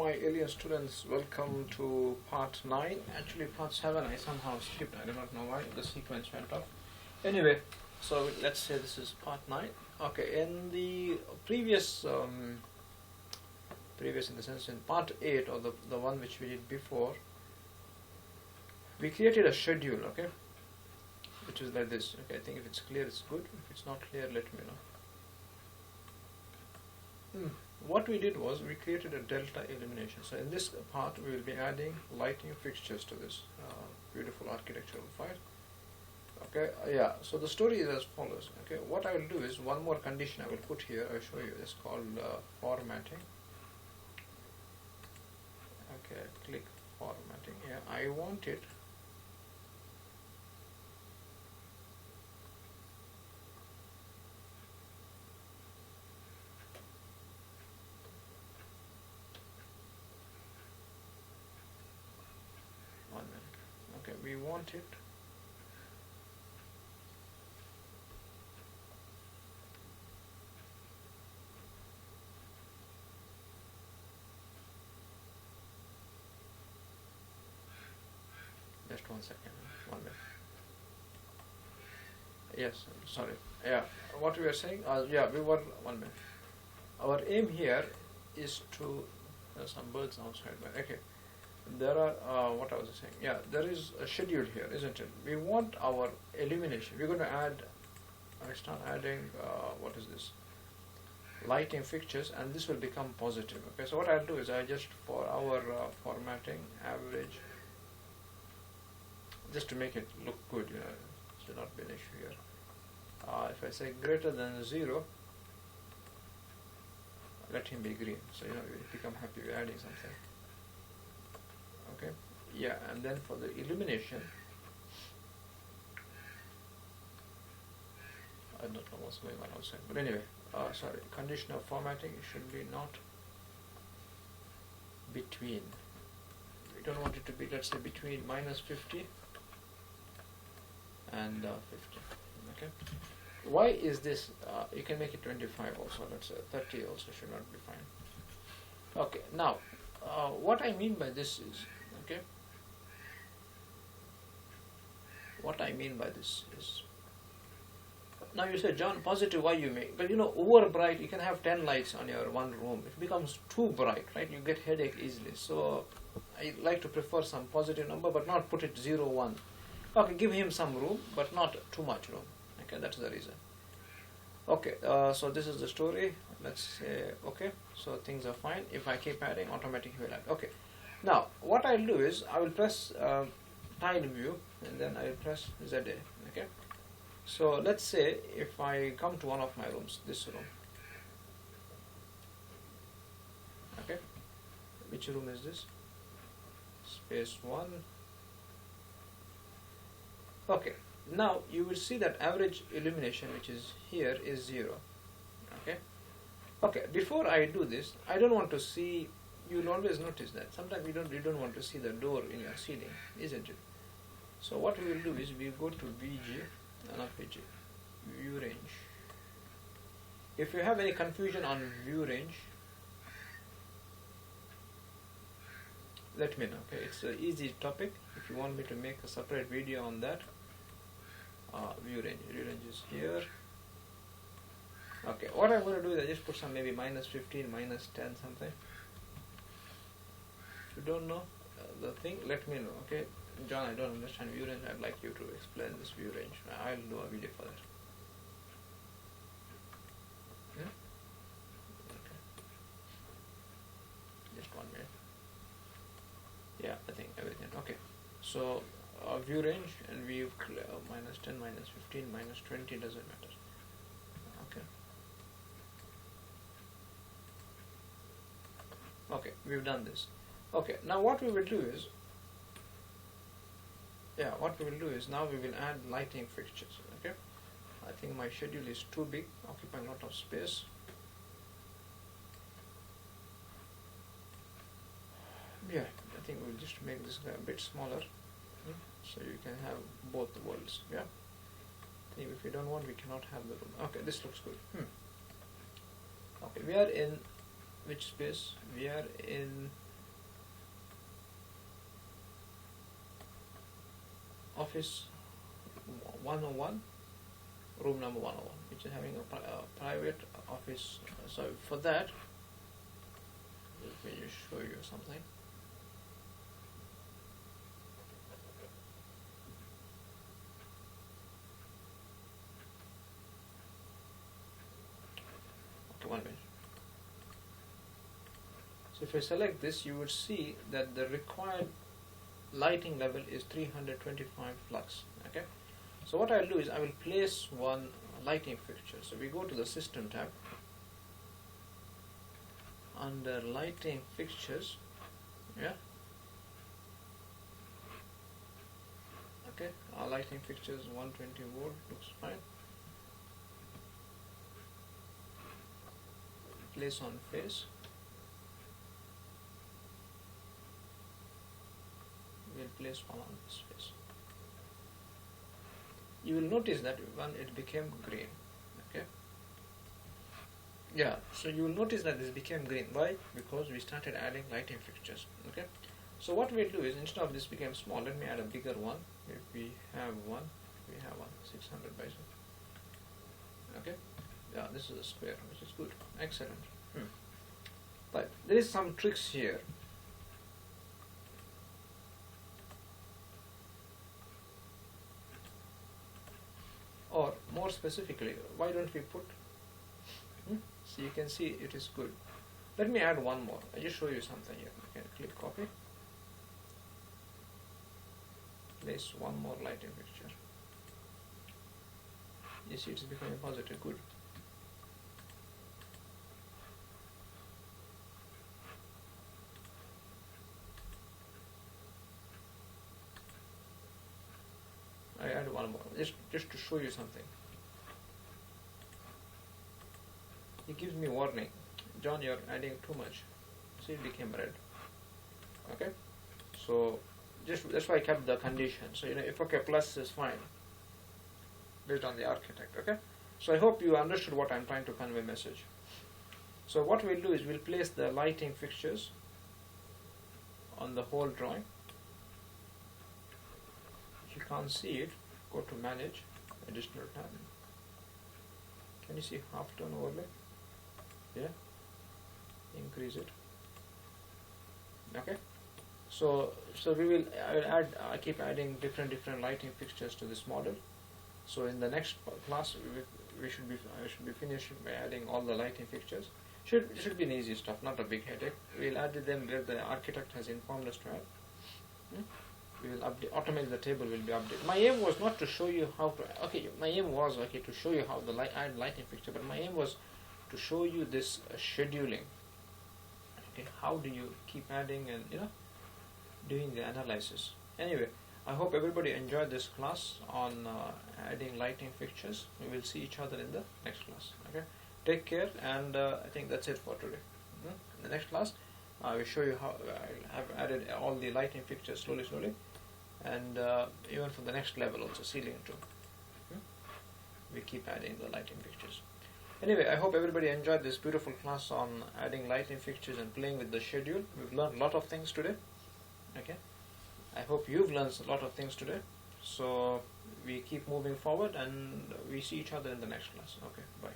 my alien students, welcome to part 9. Actually part 7 I somehow skipped, I do not know why, the sequence went off. Anyway, so let's say this is part 9. Okay, in the previous, in the sense in part 8, or the one which we did before, we created a schedule, okay, which is like this. Okay, I think if it's clear it's good, if it's not clear let me know. What we did was we created a delta illumination. So in this part we will be adding lighting fixtures to this beautiful architectural file. Okay, yeah, so the story is as follows. Okay, what I will do is one more condition I will put here, I will show you. It's called formatting. Okay, click formatting. Yeah, I want it we want it just 1 second, 1 minute. Yes, sorry. Yeah, what we were saying, yeah, we were 1 minute. Our aim here is to, there's some birds outside, but okay. There are, what I was saying, yeah, there is a schedule here, isn't it? We want our illumination. We're going to add, I start adding, what is this? Lighting fixtures, and this will become positive. Okay, so what I'll do is I just, for our formatting, average, just to make it look good, you know, should not be an issue here. If I say greater than 0, let him be green. So, you know, we become happy we're adding something. Okay, yeah, and then for the illumination, I don't know what's going on outside, but anyway, sorry, condition of formatting should be not between. We don't want it to be, let's say, between -50 and 50. Okay, why is this? You can make it 25 also. Let's say 30 also should not be fine. Okay, now what I mean by this is, okay, what I mean by this is, now you say, John, positive, why you make? But you know, over bright, you can have 10 lights on your one room. If it becomes too bright, right, you get headache easily. So I like to prefer some positive number, but not put it 0, 1. Okay, give him some room, but not too much room. Okay, that's the reason. Okay, so this is the story. Let's say, okay, so things are fine. If I keep adding, automatically will add. Okay. Now, what I'll do is, I will press tile view, and then I will press ZA, okay? So, let's say, if I come to one of my rooms, this room, okay? Which room is this? Space 1. Okay, now you will see that average illumination, which is here, is 0, okay? Okay, before I do this, I don't want to see. You'll always notice that sometimes you don't want to see the door in your ceiling, isn't it? So what we will do is we go to VG, not VG, view range. If you have any confusion on view range, let me know. Okay, it's an easy topic. If you want me to make a separate video on that, view range is here. Okay, what I'm going to do is I just put some maybe -15, -10 something. If you don't know the thing, let me know. Okay, John, I don't understand view range. I'd like you to explain this view range. I'll do a video for that. Yeah? Okay. Just 1 minute. Yeah, I think everything. Okay. So view range, and we've -10, -15, -20, doesn't matter. Okay. Okay, we've done this. Okay, now what we will do is, now we will add lighting fixtures. Okay, I think my schedule is too big, occupying a lot of space. Yeah, I think we'll just make this guy a bit smaller, so you can have both the worlds. Yeah, I think if you don't want, we cannot have the room. Okay, this looks good. Okay, we are in which space? We are in office 101, room number 101, which is having a private office. So for that, let me just show you something. Okay, 1 minute. So if I select this, you would see that the required lighting level is 325 lux. Okay, so what I'll do is I will place one lighting fixture. So we go to the System tab. Under lighting fixtures, yeah. Okay, our lighting fixtures 120 volt looks fine. Place on face. We'll place one on this face. You will notice that when it became green. Okay. Yeah, so you will notice that this became green. Why? Because we started adding lighting fixtures. Okay. So what we'll do is, instead of this became small, let me add a bigger one. If we have one, 600 by 6. Okay. Yeah, this is a square, which is good. Excellent. But there is some tricks here. Or more specifically, why don't we put? So you can see it is good. Let me add one more. I'll just show you something here. You can click copy. Place one more lighting fixture. You see it's becoming positive. Good. I add one more, just to show you something. It gives me warning. John, you're adding too much. See, it became red. Okay? So, that's why I kept the condition. So, if okay, plus is fine. Based on the architect, okay? So, I hope you understood what I'm trying to convey message. So, what we'll do is we'll place the lighting fixtures on the whole drawing. If you can't see it, go to Manage, Additional tab. Can you see half tone overlay? Yeah. Increase it. Okay. So I keep adding different lighting fixtures to this model. So in the next class, I should be finished by adding all the lighting fixtures. Should be an easy stuff, not a big headache. We'll add them where the architect has informed us to add. We will automate the table will be updated. My aim was not to show you how to. Okay, my aim was to show you how the add lighting fixture, but my aim was to show you this scheduling. Okay, how do you keep adding and doing the analysis. Anyway, I hope everybody enjoyed this class on adding lighting fixtures. We will see each other in the next class. Okay, take care, and I think that's it for today. In the next class, I will show you how I have added all the lighting fixtures slowly, and even for the next level also, ceiling too. We keep adding the lighting fixtures. Anyway, I hope everybody enjoyed this beautiful class on adding lighting fixtures and playing with the schedule. We've learned a lot of things today. Okay, I hope you've learned a lot of things today. So we keep moving forward, and we see each other in the next class. Okay, bye.